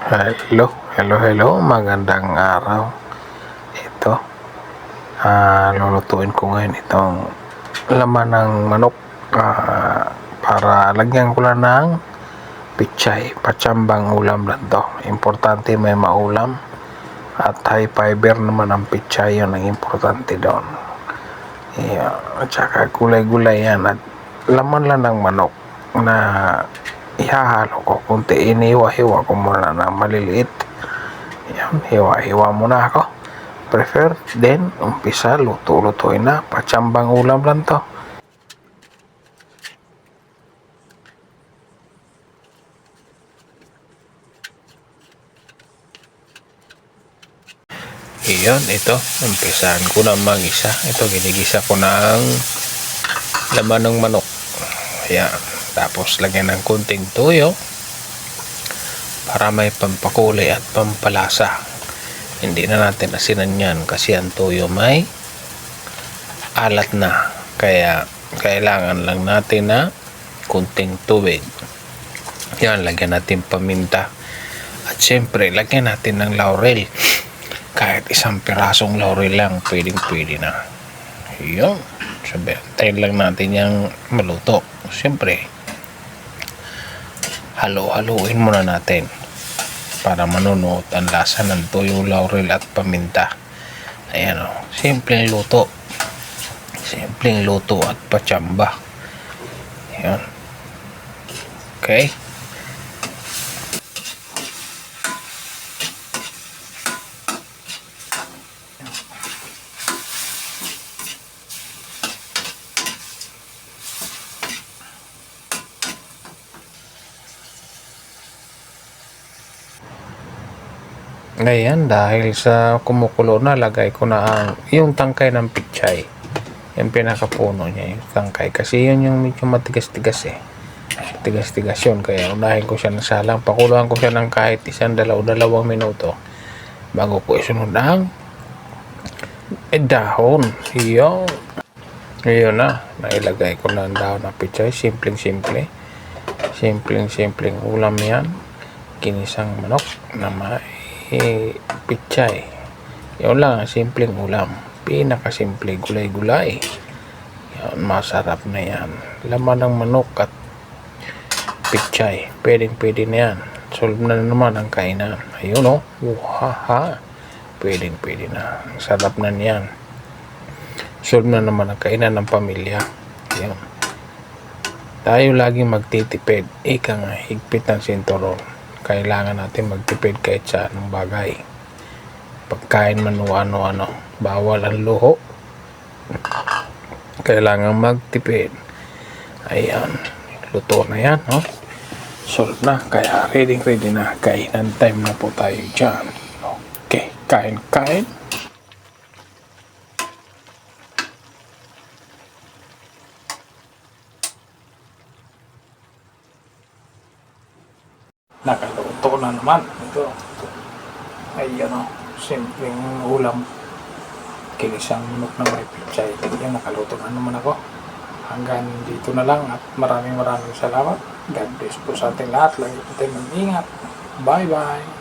Hello, magandang araw. Ito, lulutuin ko ngayon itong laman ng manok, para lagyan ko lang ng pichay, patsambang ulam lang to. Importante may maulam at high fiber naman ang pichay, yun ang importante doon. At saka gulay-gulay yan at laman lang ng manok na ihahalo ko kunti, iniwa-hiwa ko muna na maliliit. Yan, hiwa-hiwa muna ako. Prefer then umpisa luto-lutuin na, patsambang ulam lang to. Iyon, ito umpisahan ko na mag-isa. Ito ginigisa ko ng laman ng manok. Ayan, tapos lagyan ng kunting tuyo para may pampakulay at pampalasa. Hindi na natin asinan yan kasi ang tuyo may alat na, kaya kailangan lang natin na kunting tubig. Yan, lagyan natin paminta at syempre lagyan natin ng laurel. Kahit isang pirasong laurel lang pwede na. Yun, sabi, tayo lang natin yung maluto. Syempre halo-haluin muna natin para manunuot ang lasa ng tuyo, laurel at paminta. Ayan o, simpleng luto at patsamba. Ayan, okay. Ngayon, dahil sa kumukulo na, lagay ko na yung tangkay ng pichay. Yung pinakapuno niya, yung tangkay. Kasi yun yung medyo matigas-tigas eh. Tigas-tigas yun. Kaya unahin ko siya ng salang. Pakuluan ko siya ng kahit dalawang minuto bago ko isunod ang dahon. Yun. Ngayon na, nailagay ko na ang dahon ng pichay. Simpleng-simple ulam yan. Kinisang manok na may pichay. Yun lang, simpleng ulam. Pinakasimple, gulay-gulay. Yan, masarap na yan. Laman ng manok at pichay. Pwede na yan. Solve na naman ang kainan. Ayun o. Pwede na. Ang sarap na niyan. Solve na naman ang kainan ng pamilya. Ayun. Tayo laging magtitipid. Ika nga, higpit ng sinturon. Kailangan natin magtipid kahit sa anong bagay. Pagkain man o ano-ano, bawal ang luho. Kailangan magtipid. Ayan, luto na yan, no? Solve na, kaya ready na. Kainan time na po tayo dyan. Okay, kain. Nakaluto na naman. Ito. Ay, simpleng ulam. Kinisang manok na may pichay. Yan, nakaluto na naman ako. Hanggang dito na lang at maraming salamat. God bless po sa ating lahat. Lagi po tayo mag-ingat. Bye-bye.